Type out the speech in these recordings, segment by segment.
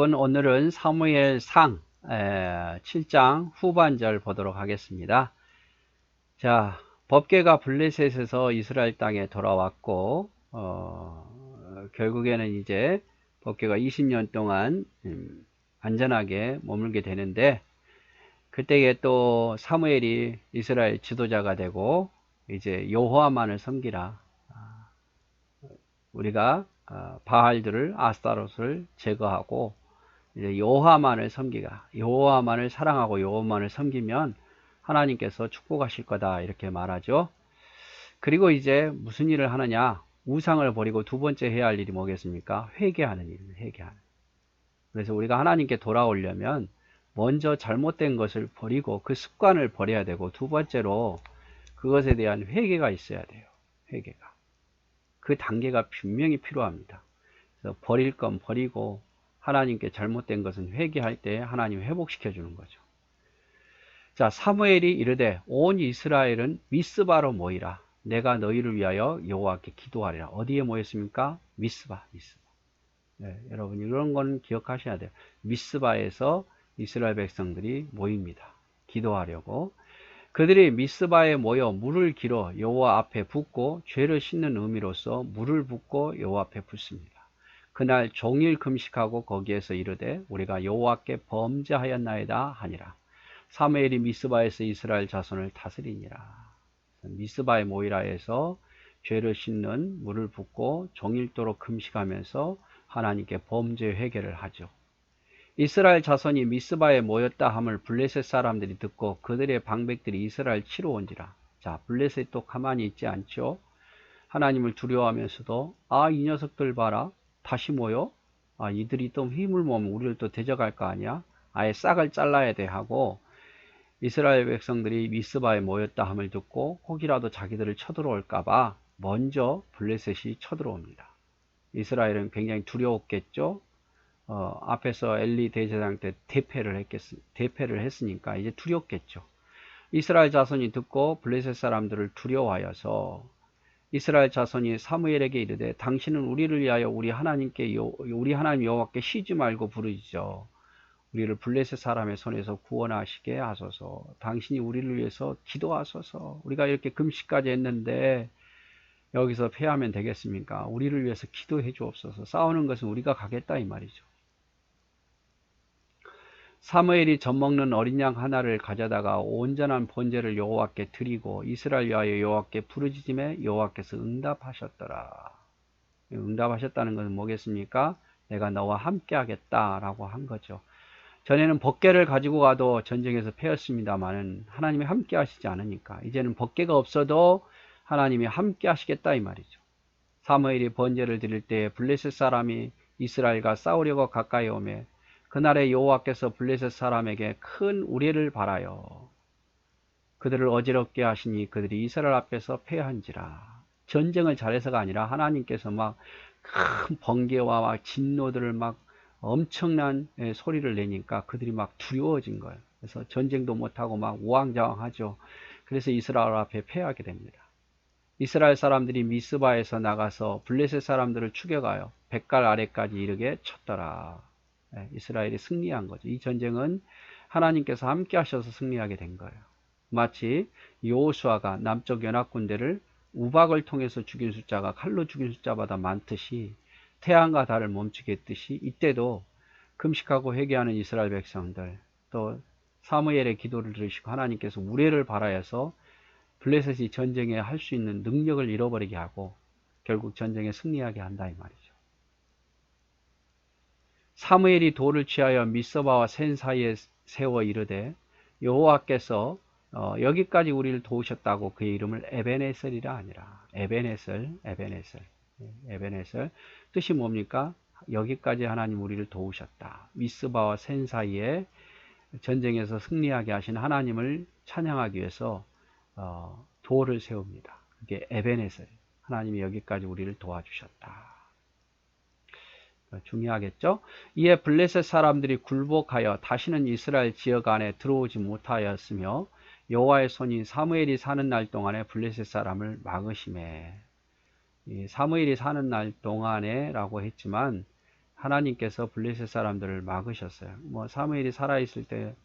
오늘은 사무엘상 7장 후반절 보도록 하겠습니다. 자, 법궤가 블레셋에서 이스라엘 땅에 돌아왔고 결국에는 이제 법궤가 20년 동안 안전하게 머물게 되는데, 그때에 또 사무엘이 이스라엘 지도자가 되고 이제 여호와만을 섬기라, 우리가 바알들을, 아스타롯을 제거하고 이제 여호와만을 섬기라, 여호와만을 사랑하고 여호와만을 섬기면 하나님께서 축복하실 거다, 이렇게 말하죠. 그리고 이제 무슨 일을 하느냐? 우상을 버리고 두 번째 해야 할 일이 뭐겠습니까? 회개하는 일입니다. 회개하는. 그래서 우리가 하나님께 돌아오려면 먼저 잘못된 것을 버리고 그 습관을 버려야 되고, 두 번째로 그것에 대한 회개가 있어야 돼요. 회개가. 그 단계가 분명히 필요합니다. 그래서 버릴 건 버리고 하나님께 잘못된 것은 회개할 때 하나님 회복시켜 주는 거죠. 자, 사무엘이 이르되 온 이스라엘은 미스바로 모이라. 내가 너희를 위하여 여호와께 기도하리라. 어디에 모였습니까? 미스바. 네, 여러분 이런 건 기억하셔야 돼요. 미스바에서 이스라엘 백성들이 모입니다. 기도하려고. 그들이 미스바에 모여 물을 길어 여호와 앞에 붓고 죄를 씻는 의미로서 물을 붓고 여호와 앞에 붓습니다. 그날 종일 금식하고 거기에서 이르되 우리가 여호와께 범죄하였나이다 하니라. 사무엘이 미스바에서 이스라엘 자손을 다스리니라. 미스바에 모이라에서 죄를 씻는 물을 붓고 종일토록 금식하면서 하나님께 범죄 회개를 하죠. 이스라엘 자손이 미스바에 모였다 함을 블레셋 사람들이 듣고 그들의 방백들이 이스라엘 치러 온지라. 자, 블레셋도 가만히 있지 않죠. 하나님을 두려워하면서도 이 녀석들 봐라, 다시 모여? 이들이 또 힘을 모으면 우리를 또 대적할 거 아니야? 아예 싹을 잘라야 돼 하고, 이스라엘 백성들이 미스바에 모였다 함을 듣고 혹이라도 자기들을 쳐들어올까봐 먼저 블레셋이 쳐들어옵니다. 이스라엘은 굉장히 두려웠겠죠. 앞에서 엘리 대제사장 때 대패를 했으니까 이제 두렵겠죠. 이스라엘 자손이 듣고 블레셋 사람들을 두려워하여서 이스라엘 자손이 사무엘에게 이르되 당신은 우리를 위하여 우리 하나님 여호와께 쉬지 말고 부르짖어 우리를 블레셋 사람의 손에서 구원하시게 하소서. 당신이 우리를 위해서 기도하소서. 우리가 이렇게 금식까지 했는데 여기서 패하면 되겠습니까? 우리를 위해서 기도해 주옵소서. 싸우는 것은 우리가 가겠다, 이 말이죠. 사무엘이 젖먹는 어린 양 하나를 가져다가 온전한 번제를 여호와께 드리고 이스라엘 위하여 여호와께 부르짖음에 여호와께서 응답하셨더라. 응답하셨다는 것은 뭐겠습니까? 내가 너와 함께 하겠다라고 한 거죠. 전에는 법궤를 가지고 가도 전쟁에서 패했습니다만은 하나님이 함께 하시지 않으니까 이제는 법궤가 없어도 하나님이 함께 하시겠다, 이 말이죠. 사무엘이 번제를 드릴 때 블레셋 사람이 이스라엘과 싸우려고 가까이 오매 그날에 여호와께서 블레셋 사람에게 큰 우레를 발하여 그들을 어지럽게 하시니 그들이 이스라엘 앞에서 패한지라. 전쟁을 잘해서가 아니라 하나님께서 막 큰 번개와 막 진노들을 막 엄청난 소리를 내니까 그들이 막 두려워진 거예요. 그래서 전쟁도 못하고 막 우왕좌왕하죠. 그래서 이스라엘 앞에 패하게 됩니다. 이스라엘 사람들이 미스바에서 나가서 블레셋 사람들을 추격하여 백갈 아래까지 이르게 쳤더라. 이스라엘이 승리한 거죠. 이 전쟁은 하나님께서 함께 하셔서 승리하게 된 거예요. 마치 여호수아가 남쪽 연합군대를 우박을 통해서 죽인 숫자가 칼로 죽인 숫자보다 많듯이 태양과 달을 멈추게 했듯이 이때도 금식하고 회개하는 이스라엘 백성들, 또 사무엘의 기도를 들으시고 하나님께서 우레를 발하여서 블레셋이 전쟁에 할 수 있는 능력을 잃어버리게 하고 결국 전쟁에 승리하게 한다, 이 말이죠. 사무엘이 돌을 취하여 미스바와 센 사이에 세워 이르되 여호와께서 여기까지 우리를 도우셨다고 그의 이름을 에벤에셀이라 하니라. 에벤에셀. 뜻이 뭡니까? 여기까지 하나님 우리를 도우셨다. 미스바와 센 사이에 전쟁에서 승리하게 하신 하나님을 찬양하기 위해서 돌을 세웁니다. 그게 에벤에셀. 하나님이 여기까지 우리를 도와주셨다. 중요하겠죠? 이에 블레셋 사람들이 굴복하여 다시는 이스라엘 지역 안에 들어오지 못하였으며 여호와의 손이 사무엘이 사는 날 동안에 블레셋 사람을 막으심에. 사무엘이 사는 날 동안에 라고 했지만 하나님께서 블레셋 사람들을 막으셨어요. 뭐 사무엘이 살아있을 때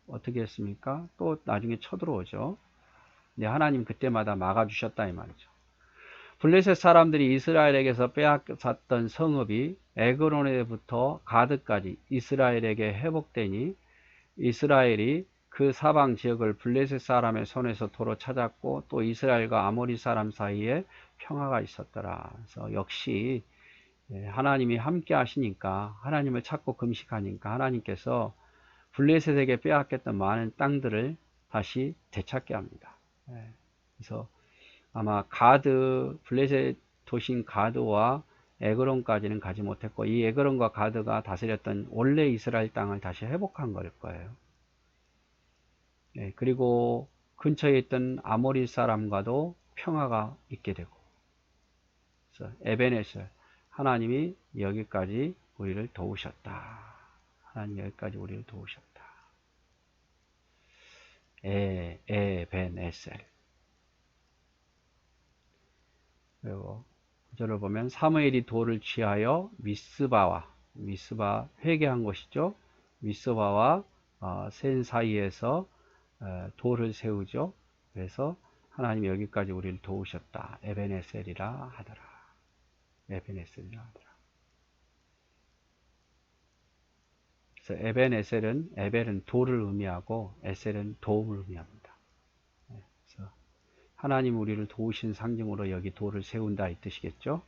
어떻게 했습니까? 또 나중에 쳐들어오죠. 근데 하나님 그때마다 막아주셨다 이 말이죠. 블레셋 사람들이 이스라엘에게서 빼앗았던 성읍이 에그론에부터 가드까지 이스라엘에게 회복되니 이스라엘이 그 사방 지역을 블레셋 사람의 손에서 도로 찾았고 또 이스라엘과 아모리 사람 사이에 평화가 있었더라. 그래서 역시 하나님이 함께 하시니까 하나님을 찾고 금식하니까 하나님께서 블레셋에게 빼앗겼던 많은 땅들을 다시 되찾게 합니다. 그래서 아마 블레셋 도시인 가드와 에그론까지는 가지 못했고 이 에그론과 가드가 다스렸던 원래 이스라엘 땅을 다시 회복한 걸 거예요. 그리고 근처에 있던 아모리 사람과도 평화가 있게 되고 그래서 에베네셀 하나님이 여기까지 우리를 도우셨다. 하나님 여기까지 우리를 도우셨다. 에베네셀. 그리고 구절을 보면 사무엘이 돌을 취하여 미스바 회개한 것이죠. 미스바와 센 사이에서 돌을 세우죠. 그래서 하나님이 여기까지 우리를 도우셨다. 에베네셀이라 하더라. 에베네셀이라 하더라. 그래서 에벨은 돌을 의미하고 에셀은 도움을 의미합니다. 그래서 하나님 우리를 도우신 상징으로 여기 돌을 세운다 이 뜻이겠죠.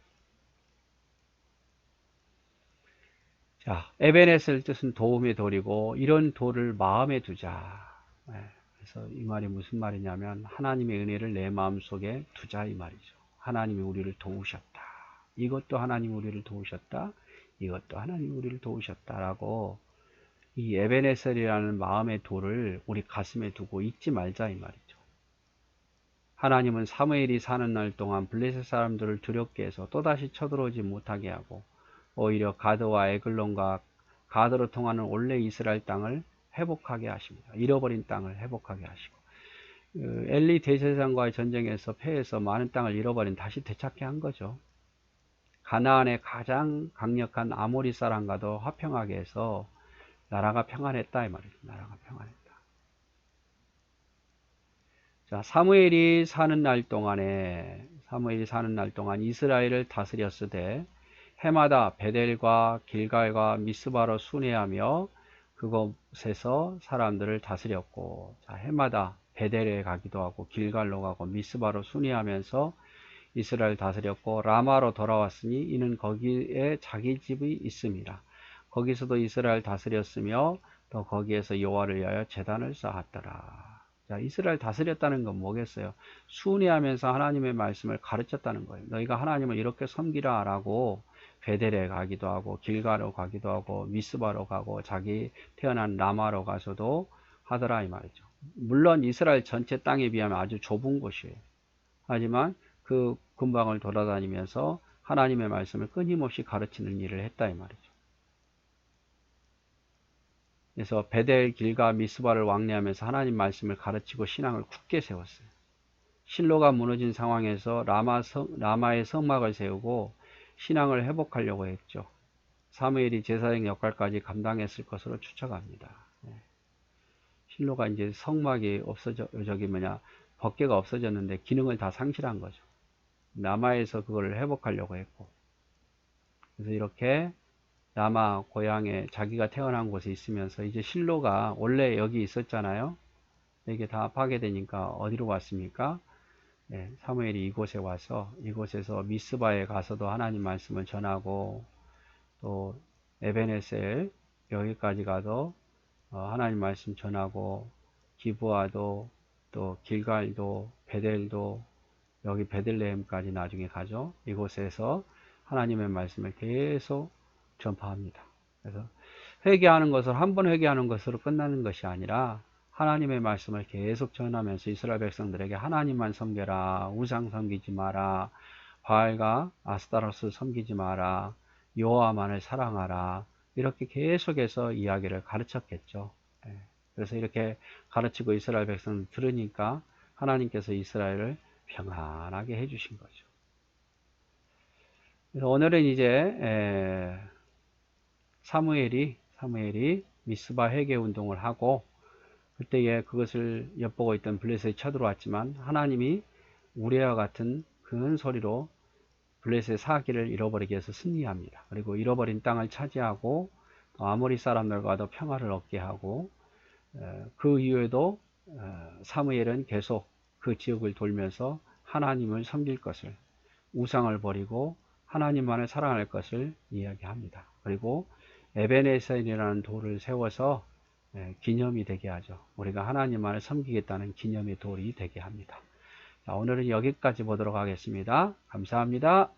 자, 에베네셀 뜻은 도움의 돌이고 이런 돌을 마음에 두자. 그래서 이 말이 무슨 말이냐면 하나님의 은혜를 내 마음속에 두자 이 말이죠. 하나님이 우리를 도우셨다. 이것도 하나님 우리를 도우셨다. 이것도 하나님 우리를 도우셨다라고 이 에베네셀이라는 마음의 돌을 우리 가슴에 두고 잊지 말자 이 말이죠. 하나님은 사무엘이 사는 날 동안 블레셋 사람들을 두렵게 해서 또다시 쳐들어오지 못하게 하고 오히려 가드와 에글론과 가드로 통하는 원래 이스라엘 땅을 회복하게 하십니다. 잃어버린 땅을 회복하게 하시고 엘리 대제사장과의 전쟁에서 패해서 많은 땅을 잃어버린 다시 되찾게 한 거죠. 가나안의 가장 강력한 아모리 사람과도 화평하게 해서 나라가 평안했다 이 말이죠. 나라가 평안했다. 자, 사무엘이 사는 날 동안 이스라엘을 다스렸으되 해마다 베델과 길갈과 미스바로 순회하며 그곳에서 사람들을 다스렸고, 자, 해마다 베델에 가기도 하고 길갈로 가고 미스바로 순회하면서 이스라엘 다스렸고 라마로 돌아왔으니 이는 거기에 자기 집이 있습니다. 거기서도 이스라엘 다스렸으며 또 거기에서 여호와를 위하여 제단을 쌓았더라. 자, 이스라엘 다스렸다는 건 뭐겠어요? 순회하면서 하나님의 말씀을 가르쳤다는 거예요. 너희가 하나님을 이렇게 섬기라 라고 베델에 가기도 하고 길가로 가기도 하고 미스바로 가고 자기 태어난 라마로 가서도 하더라 이 말이죠. 물론 이스라엘 전체 땅에 비하면 아주 좁은 곳이에요. 하지만 그 근방을 돌아다니면서 하나님의 말씀을 끊임없이 가르치는 일을 했다 이 말이죠. 그래서 베델, 길가, 미스바를 왕래하면서 하나님 말씀을 가르치고 신앙을 굳게 세웠어요. 실로가 무너진 상황에서 라마의 성막을 세우고 신앙을 회복하려고 했죠. 사무엘이 제사장 역할까지 감당했을 것으로 추측합니다. 실로가 이제 성막이 법궤가 없어졌는데 기능을 다 상실한 거죠. 라마에서 그걸 회복하려고 했고, 그래서 이렇게 라마 고향에 자기가 태어난 곳에 있으면서 이제 실로가 원래 여기 있었잖아요. 이게 다 파괴되니까 어디로 왔습니까? 사무엘이 이곳에 와서 이곳에서 미스바에 가서도 하나님 말씀을 전하고 또 에베네셀 여기까지 가도 하나님 말씀 전하고 기브아도 또 길갈도 베델도 여기 베들레헴까지 나중에 가죠. 이곳에서 하나님의 말씀을 계속 전파합니다. 그래서 회개하는 것을 한 번 회개하는 것으로 끝나는 것이 아니라 하나님의 말씀을 계속 전하면서 이스라엘 백성들에게 하나님만 섬겨라, 우상 섬기지 마라, 바알과 아스타로스 섬기지 마라, 여호와만을 사랑하라, 이렇게 계속해서 이야기를 가르쳤겠죠. 그래서 이렇게 가르치고 이스라엘 백성들 들으니까 하나님께서 이스라엘을 평안하게 해주신 거죠. 그래서 오늘은 이제 사무엘이 미스바 회개 운동을 하고 그때에 그것을 엿보고 있던 블레셋이 쳐들어왔지만 하나님이 우레와 같은 큰 소리로 블레셋의 사기를 잃어버리게 해서 승리합니다. 그리고 잃어버린 땅을 차지하고 아모리 사람들과도 평화를 얻게 하고 그 이후에도 사무엘은 계속 그 지역을 돌면서 하나님을 섬길 것을, 우상을 버리고 하나님만을 사랑할 것을 이야기합니다. 그리고 에베네셀이라는 돌을 세워서 기념이 되게 하죠. 우리가 하나님만을 섬기겠다는 기념의 돌이 되게 합니다. 자, 오늘은 여기까지 보도록 하겠습니다. 감사합니다.